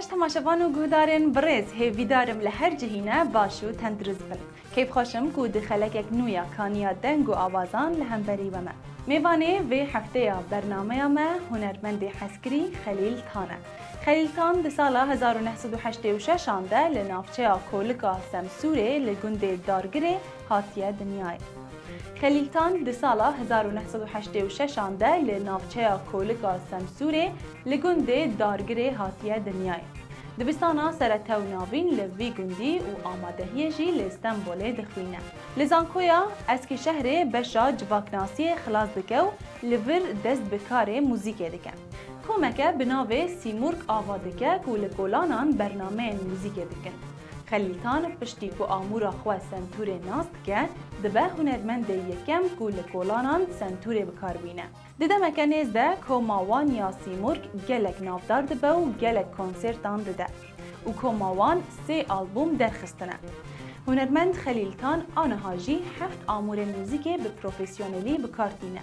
باش تماشاوان و گهدارن برز هیویدارم لهر جهینه باشو تندرز بن. کیف خوشم کو دخلک یک نویا کانیا دنگ و آوازان لهم بری بمه. میوانه و هفته برنامه ما هنرمند حسکری خلیل تانه. خلیل تان ده سال 1986 آنده لنافچه کولکا سمسوره لگنده دارگره هاتیه دنیای. خلیل تان ده سال 1986 آنده لنافچه کولکا سمسوره لگنده دارگره هاتیه دنیای. دبستانا سرطه و ناوین لوی گندی و آمادهی جی لستنبول دخوینه. لزانکویا اسکی شهر بشا جواکناسی خلاص دکو لور دست بکار موزیک دکن. کومکه بناوه سیمورک آوادکه که لگولانان برنامه موزیک دکن. خلیلتان پشتی کو آمورا خواه سنتور ناست که دبه هنرمند یکم کو لگولانان سنتور بکار بینه. دیده مکنیز ده که ماوان یا سیمورک گلک نافدار دبه و گلک کنسرتان دده. و که ماوان 3 آلبوم درخستنه. هنرمند خلیلتان آنها جی 7 آمور موزیک به پروفیسیونلی بکارتینه.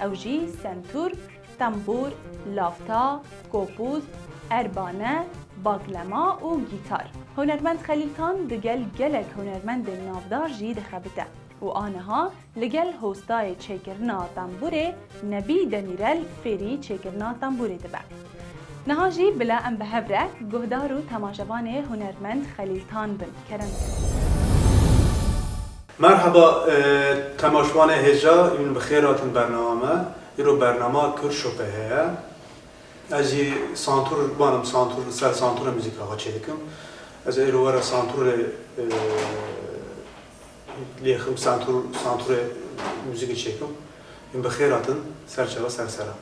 او جی سنتور، تنبور، لافتا، کوپوز، اربانه، باگلما و گیتار. هنرمند خلیلتان دگل گلک هنرمند نافدار جی دخبته. و آنها لگل هستای چکرنا تنبوره نبی دمیرل فری چکرنا تنبوره دبه. نهاجی بلا ام بهبره گهدار و تماشاوان هنرمند خلیلتان بن کرن. مرحبا تماشاوان هجا این بخیراتن برنامه ایرو برنامه کرشوپه هیا ازی سانتور بانم سانتور سر سانتور موزیک ها چیکم از ایرو ورا سانتور لیخم سانتور موزیک چیکم این بخیراتن سرچه سرسرا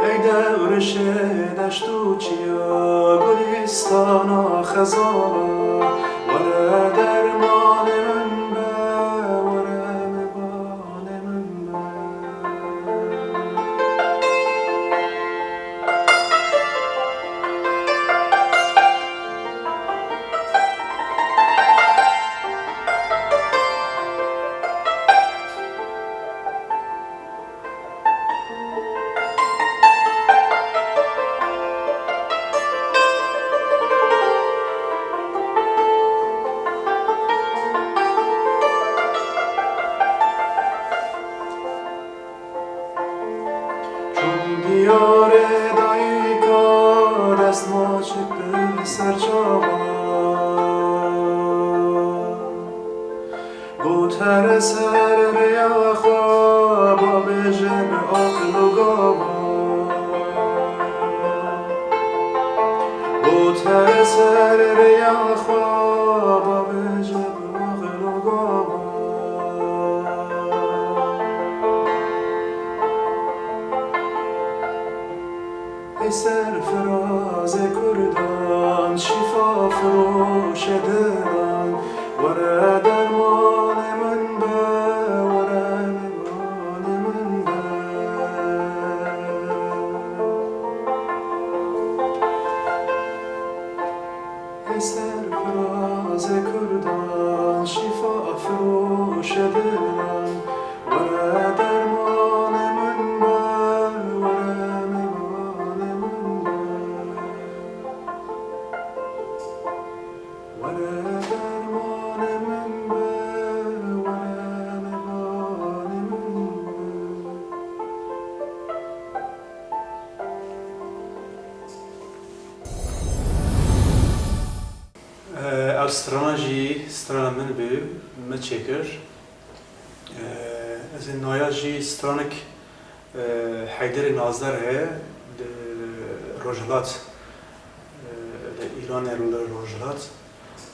ای دورش دشت و چیا گلستان خزانا وره درمان من به وره مبان من چون دیار دایکا دست ماچ به سرچاوا گوتر سر ریا خواب بجم آقل و گاوا گوتر سر ریا خواب بجم آقل و گاوا ای سرفراز کردان شفا فروش دلان وره درمان من به وره نگان من به ای سرفراز کردان شفا فروش دلان وره درمان من به وره نگان من به وره درمان من به وره نگان من به استرانا جی استرانا من به متشکر از این نویا جی استرانک حیدر نازدار هست روجلات ایران رول روجلات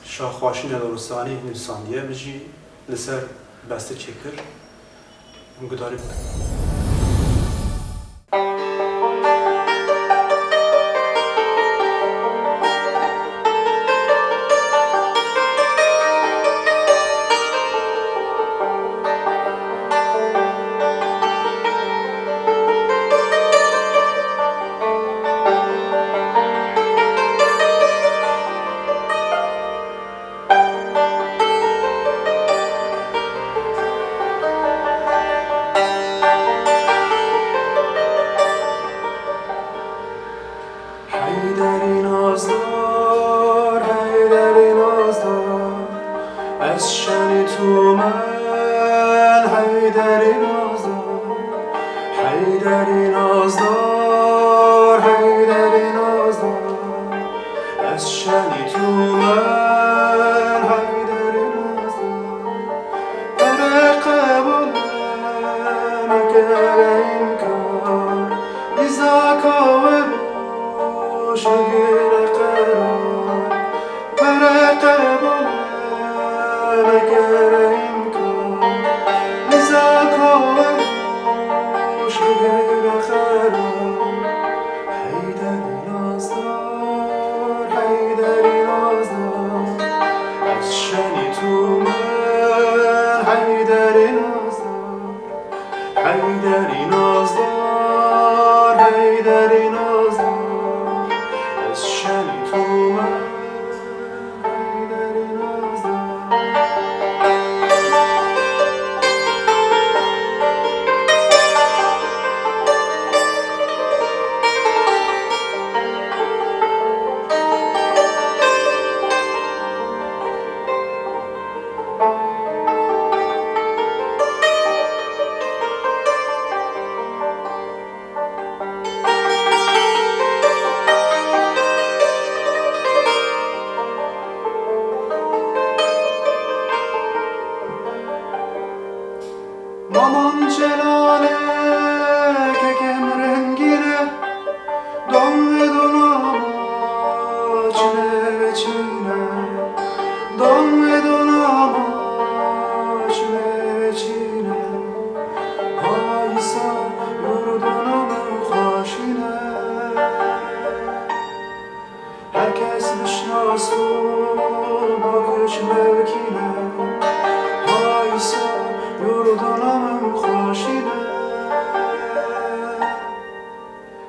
شاخواشین دورستانی هندوستانیه بجی لسر بسته چکر مقداری بود. حیدری نازدار حیدری نازدار از شن تو من حیدری نازدار حیدری نازدار حیدری نازدار از شن تو من حیدری نازدار در قبول مگر این کار ایزا کاور شگیر قرار برای قبول مگر این کار ایزا کاور شگیر قرار حیدری نازدار حیدری نازدار از شنی تو من حیدری نازدار حیدری نازدار حیدری نازدار از شنی تو من حیدری نازدار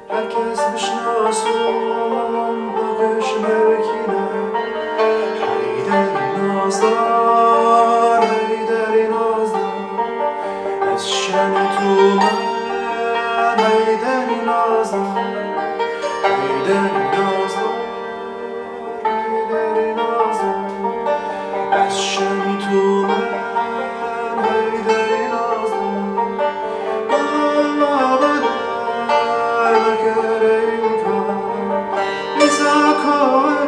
herkes bişnasun bakış mevkine. Heyderi nazlar, heyderi nazlar, eşşeni tumen, heyderi nazlar, heyderi nazlar, heyderi nazlar, eşşeni tumen, heyderi nazlar. Baba bana göreyim kar, bize kavur.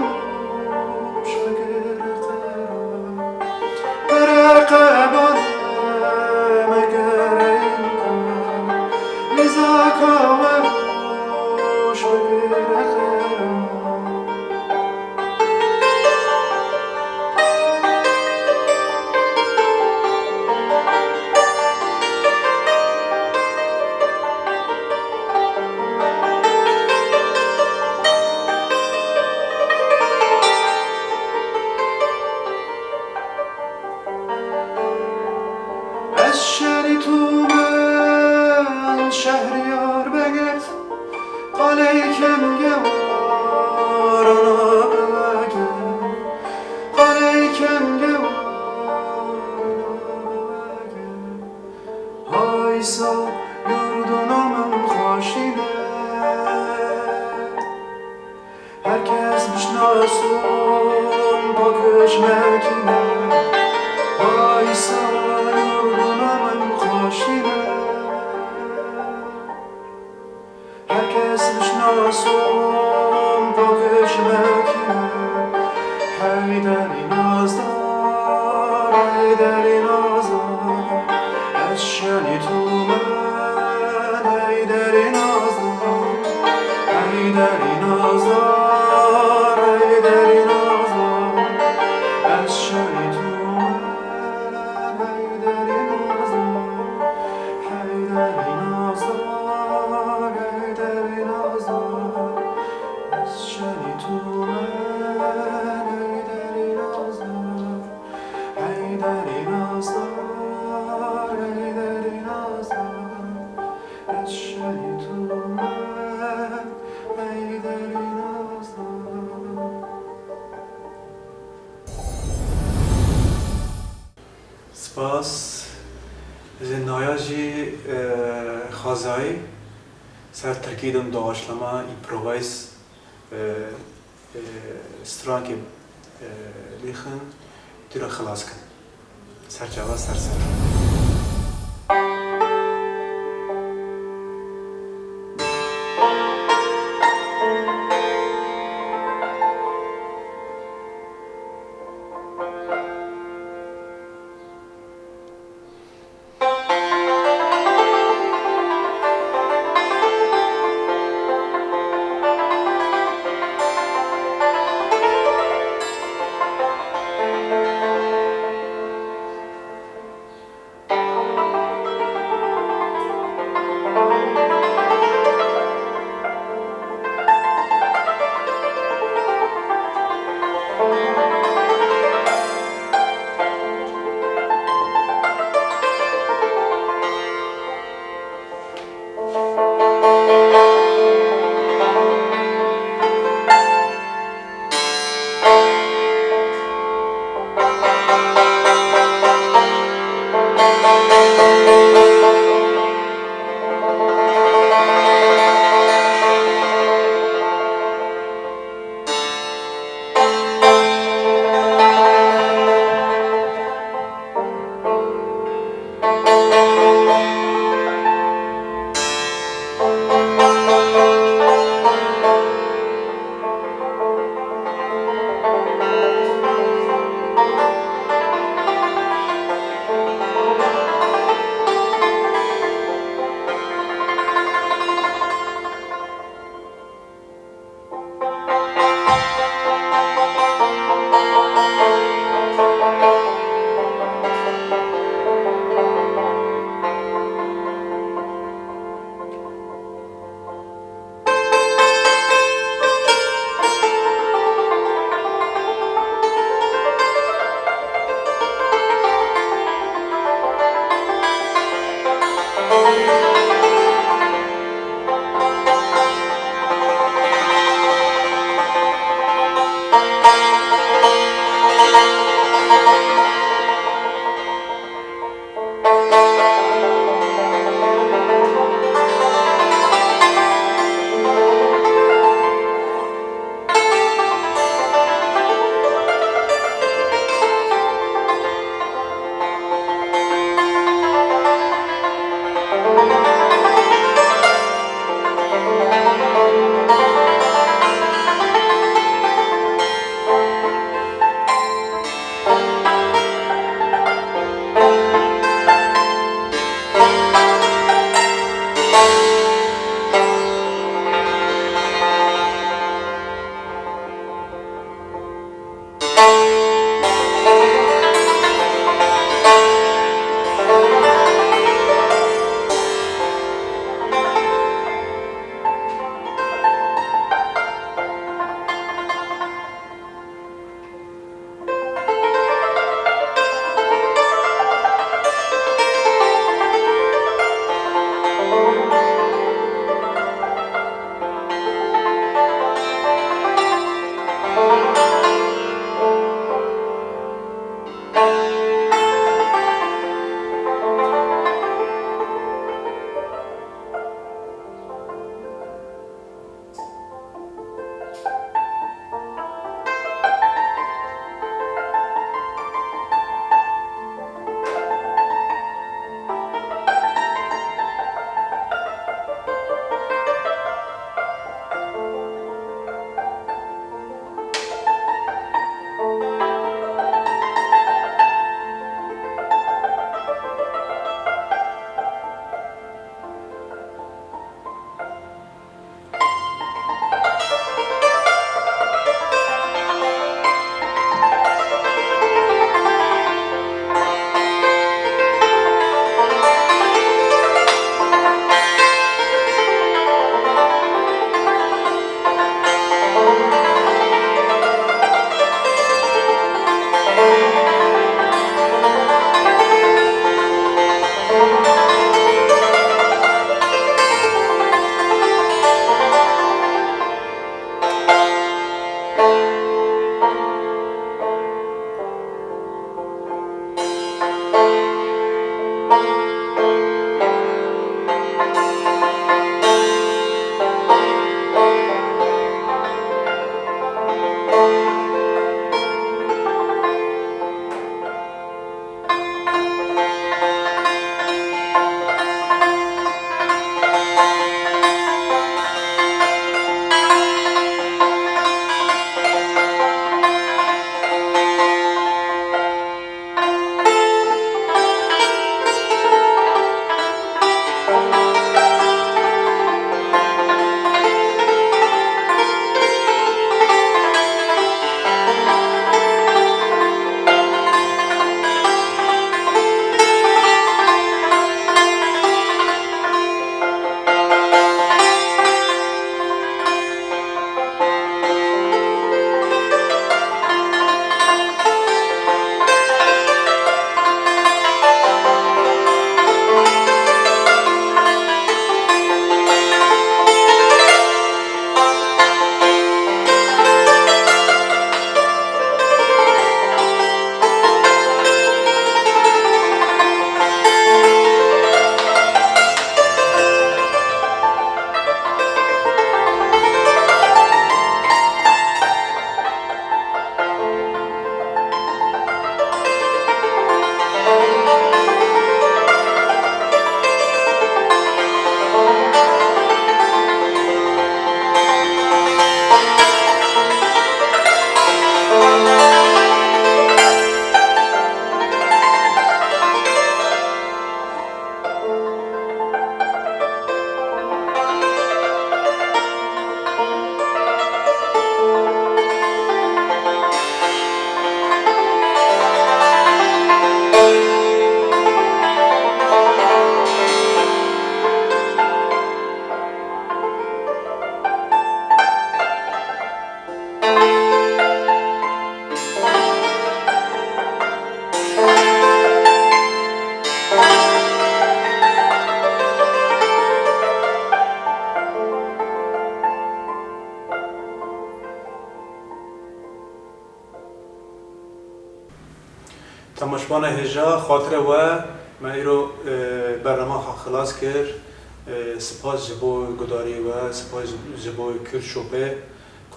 الشری تو من شهریار بگرد قلیکم گوارنا بگرد قلیکم گوارنا بگرد هایسا yurdunamın خاشینه herkes bişnasun bakış mevkine haysa yurdunamın خاشینه herkes bişnasun bakış mevkine heyderi nazlar heyderi nazlar eşşeni tumen heyderi nazlar heyderi nazlar heyderi nazlar eşşeni tumen heyderi nazlar heyderi nazlar heyderi nazlar eşşeni tumen heyderi nazlar heyderi nazlar heyderi nazlar eşşeni tumen heyderi nazlar. سپاس از نایجی خازایی سر ترکیدم داشتم این پروایس استرانکی لیخن تیرا خلاص کن سر جواب سر تماشوان هجا خاطر و من ایرو برنامه خلاص کرد سپاس جبو گداری و سپاس جبو کرد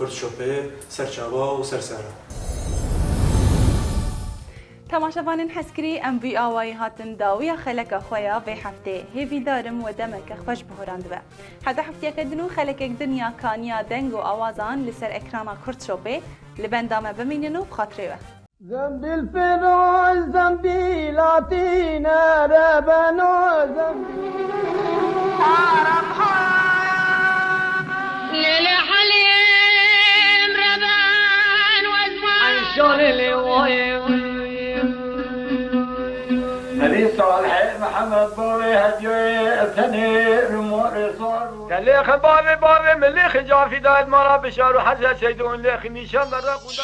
شوپه سرچاوا و سرسره تماشاوانین حسکری ام بی آوایی هاتن داویا خلک خویا به هفته هیوی دارم و دمک خوش بهراند به حتی هفته کدنو خلک دنیا کانیا دنگ و آوازان لسر اکرانا کرد شوبه لبندامه بمیننو بخاطره به زنبیل فراز زنبیلاتین ربنا زنبیل للحليم ربان وزمان عيشون اللي نبي صالح محمد بوي هديو ثني رمور صار كلي خباب باب ملي خجافي داد مرا بشار وحزه سيدون لي خميشان برا قودا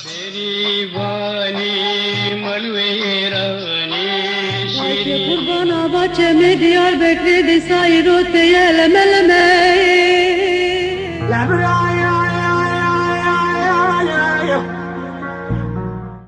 तेरी वाली मलवेरानी Ayşe kurbana bahçeme Diyarbakır'da sayrote yelemelemeyi لا برايا